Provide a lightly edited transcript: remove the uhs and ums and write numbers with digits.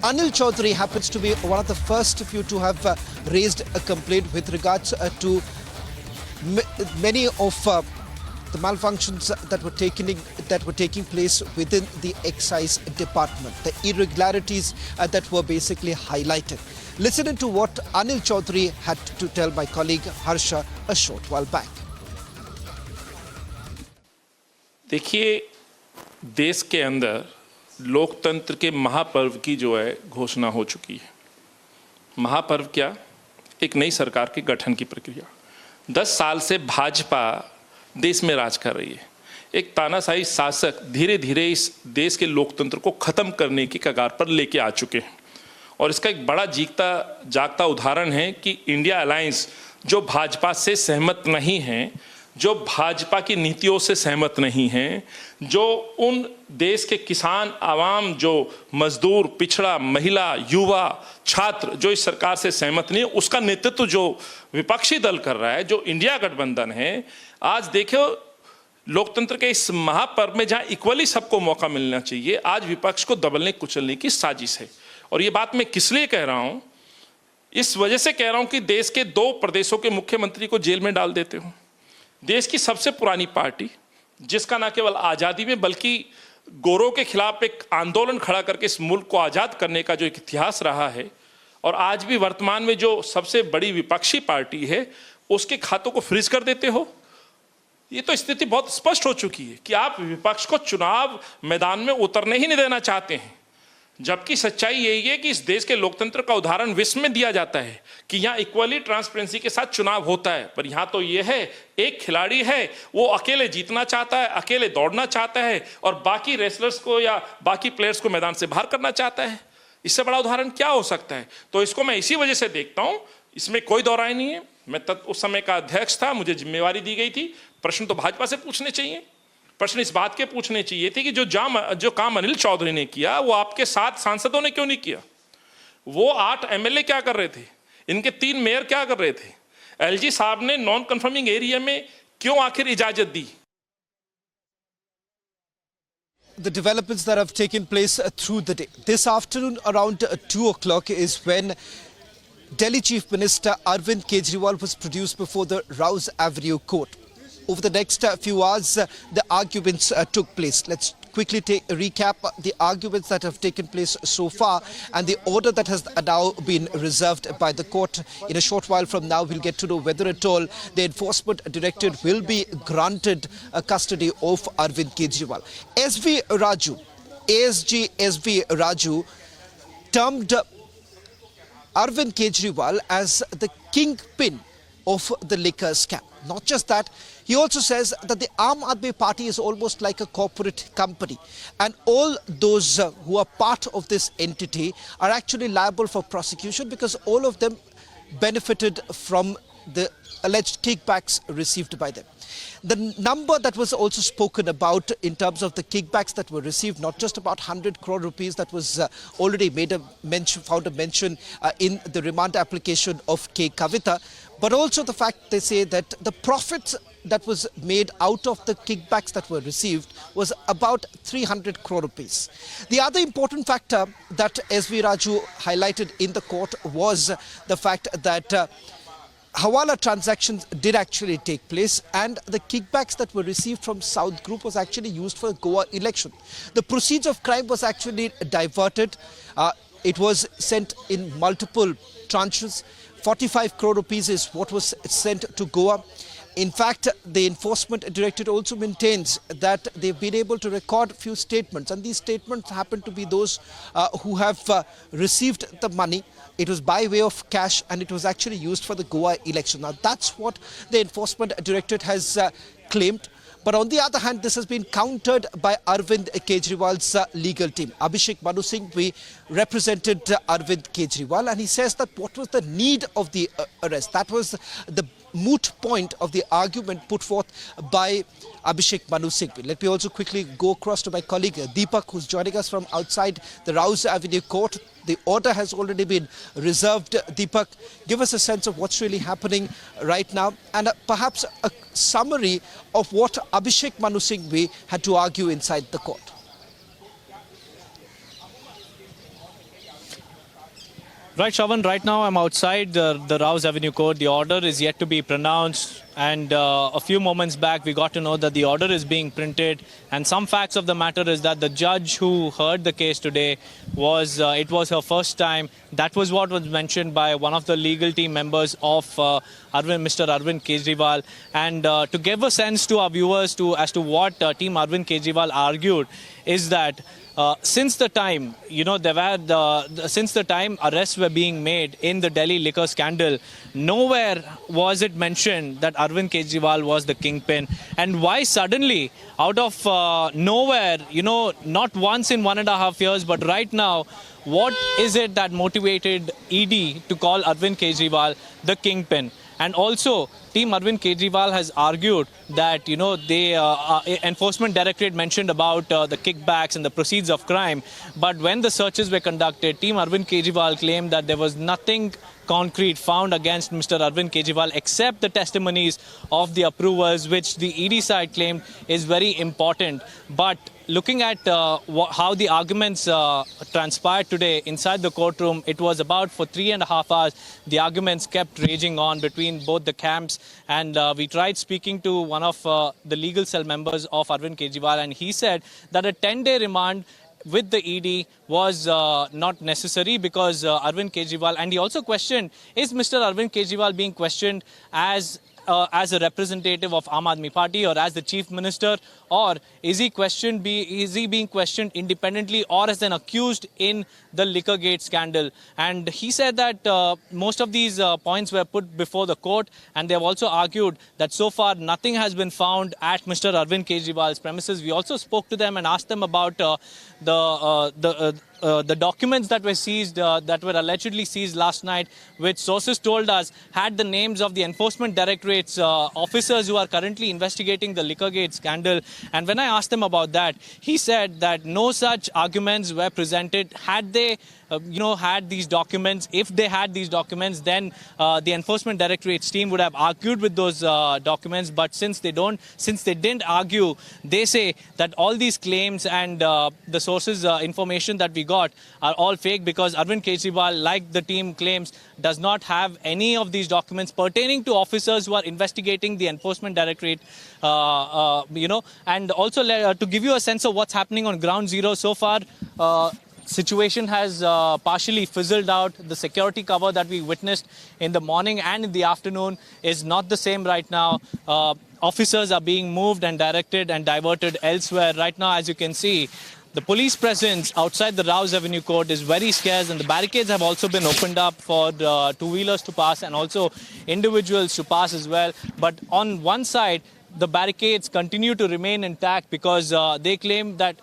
Anil Chaudhary happens to be one of the first few to have raised a complaint with regards to many of the malfunctions that were taking place within the excise department, the irregularities that were basically highlighted. Listen to what Anil Chaudhary had to tell my colleague Harsha a short while back. देखिए, देश के अंदर लोकतंत्र के महापर्व की जो है घोषणा हो चुकी है। महापर्व क्या? एक नई सरकार के गठन की प्रक्रिया। 10 साल से भाजपा देश में राज कर रही है। एक तानाशाही शासक धीरे धीरे इस देश के लोकतंत्र को खत्म करने की कगार पर लेके आ चुके हैं और इसका एक बड़ा जागता उदाहरण है कि इंडिया अलायंस जो भाजपा से सहमत नहीं है, जो भाजपा की नीतियों से सहमत नहीं हैं, जो उन देश के किसान, आवाम, जो मजदूर, पिछड़ा, महिला, युवा, छात्र जो इस सरकार से सहमत नहीं है, उसका नेतृत्व जो विपक्षी दल कर रहा है, जो इंडिया गठबंधन है। आज देखो, लोकतंत्र के इस महापर्व में जहां इक्वली सबको मौका मिलना चाहिए, आज विपक्ष को दबलने कुचलने की साजिश है। और ये बात मैं किस लिए कह रहा हूं? इस वजह से कह रहा हूं कि देश के 2 प्रदेशों के मुख्यमंत्री को जेल में डाल देते हो। देश की सबसे पुरानी पार्टी, जिसका न केवल आज़ादी में बल्कि गोरों के खिलाफ एक आंदोलन खड़ा करके इस मुल्क को आज़ाद करने का जो एक इतिहास रहा है, और आज भी वर्तमान में जो सबसे बड़ी विपक्षी पार्टी है, उसके खातों को फ्रीज कर देते हो। ये तो स्थिति बहुत स्पष्ट हो चुकी है कि आप विपक्ष को चुनाव मैदान में उतरने ही नहीं देना चाहते हैं। जबकि सच्चाई यही है कि इस देश के लोकतंत्र का उदाहरण विश्व में दिया जाता है कि यहाँ इक्वली ट्रांसपेरेंसी के साथ चुनाव होता है, पर यहाँ तो ये है, एक खिलाड़ी है, वो अकेले जीतना चाहता है, अकेले दौड़ना चाहता है और बाकी रेसलर्स को या बाकी प्लेयर्स को मैदान से बाहर करना चाहता है। इससे बड़ा उदाहरण क्या हो सकता है? तो इसको मैं इसी वजह से देखता हूँ, इसमें कोई दो राय नहीं है। मैं उस समय का अध्यक्ष था, मुझे जिम्मेवारी दी गई थी। प्रश्न तो भाजपा से पूछने चाहिए। प्रश्न इस बात के पूछने चाहिए थे कि जो काम अनिल चौधरी ने किया, वो आपके 7 सांसदों ने क्यों नहीं किया? वो 8 एमएलए क्या कर रहे थे? इनके 3 मेयर क्या कर रहे थे? एलजी साहब ने नॉन कन्फर्मिंग एरिया में क्यों आखिर इजाजत दी? The developments that have taken place through the day. This afternoon around 2 o'clock is when Delhi Chief Minister Arvind Kejriwal was produced before the Rouse Avenue Court. Over the next few hours, the arguments took place. Let's quickly recap the arguments that have taken place so far and the order that has now been reserved by the court. In a short while from now, we'll get to know whether at all the enforcement directorate will be granted custody of Arvind Kejriwal. ASG SV Raju termed Arvind Kejriwal as the kingpin of the liquor scam. Not just that, he also says that the Aam Aadmi Party is almost like a corporate company and all those who are part of this entity are actually liable for prosecution because all of them benefited from the alleged kickbacks received by them. The number that was also spoken about in terms of the kickbacks that were received, not just about 100 crore rupees that was already found a mention in the remand application of K. Kavita, but also the fact they say that the profits that was made out of the kickbacks that were received was about 300 crore rupees. The other important factor that SV Raju highlighted in the court was the fact that Hawala transactions did actually take place and the kickbacks that were received from South Group was actually used for the Goa election. The proceeds of crime was actually diverted. It was sent in multiple tranches. 45 crore rupees is what was sent to Goa. In fact, the enforcement directorate also maintains that they've been able to record a few statements, and these statements happen to be those who have received the money. It was by way of cash and it was actually used for the Goa election. Now, that's what the enforcement directorate has claimed. But on the other hand, this has been countered by Arvind Kejriwal's legal team. Abhishek Manu Singhvi represented Arvind Kejriwal, and he says that what was the need of the arrest? That was the moot point of the argument put forth by Abhishek Manu Singhvi. Let me also quickly go across to my colleague Deepak, who's joining us from outside the Rouse Avenue Court. The order has already been reserved. Deepak, give us a sense of what's really happening right now and perhaps a summary of what Abhishek Manu Singhvi had to argue inside the court. Right, Shravan, right now I'm outside the Rouse Avenue Court. The order is yet to be pronounced, and a few moments back we got to know that the order is being printed, and some facts of the matter is that the judge who heard the case today it was her first time. That was what was mentioned by one of the legal team members of Mr. Arvind Kejriwal, and to give a sense to our viewers as to what Team Arvind Kejriwal argued is that since the time, since the time arrests were being made in the Delhi liquor scandal, nowhere was it mentioned that Arvind Kejriwal was the kingpin. And why suddenly, out of nowhere, not once in 1.5 years, but right now, what is it that motivated ED to call Arvind Kejriwal the kingpin? And also, Team Arvind Kejriwal has argued that, the Enforcement Directorate mentioned about the kickbacks and the proceeds of crime. But when the searches were conducted, Team Arvind Kejriwal claimed that there was nothing concrete found against Mr. Arvind Kejriwal except the testimonies of the approvers, which the ED side claimed is very important. But looking at how the arguments transpired today inside the courtroom, it was about for 3.5 hours, the arguments kept raging on between both the camps. And we tried speaking to one of the legal cell members of Arvind Kejriwal, and he said that a 10-day remand with the ED was not necessary because Arvind Kejriwal, and he also questioned, is Mr. Arvind Kejriwal being questioned as a representative of Aam Aadmi Party or as the Chief Minister, or is he being questioned independently or as an accused in the Liquorgate scandal? And he said that most of these points were put before the court, and they have also argued that so far nothing has been found at Mr. Arvind Kejriwal's premises. We also spoke to them and asked them about the documents that were seized, that were allegedly seized last night, which sources told us had the names of the Enforcement Directorate's officers who are currently investigating the Liquorgate scandal. And when I asked him about that, he said that no such arguments were presented. Had they had these documents, if they had these documents, then the Enforcement Directorate's team would have argued with those documents. But since they didn't argue, they say that all these claims and the sources information that we got are all fake, because Arvind Kejriwal, like the team claims, does not have any of these documents pertaining to officers who are investigating the Enforcement Directorate. And also to give you a sense of what's happening on ground zero so far, situation has partially fizzled out. The security cover that we witnessed in the morning and in the afternoon is not the same right now. Officers are being moved and directed and diverted elsewhere. Right now, as you can see, the police presence outside the Rouse Avenue Court is very scarce, and the barricades have also been opened up for two-wheelers to pass and also individuals to pass as well. But on one side, the barricades continue to remain intact because they claim that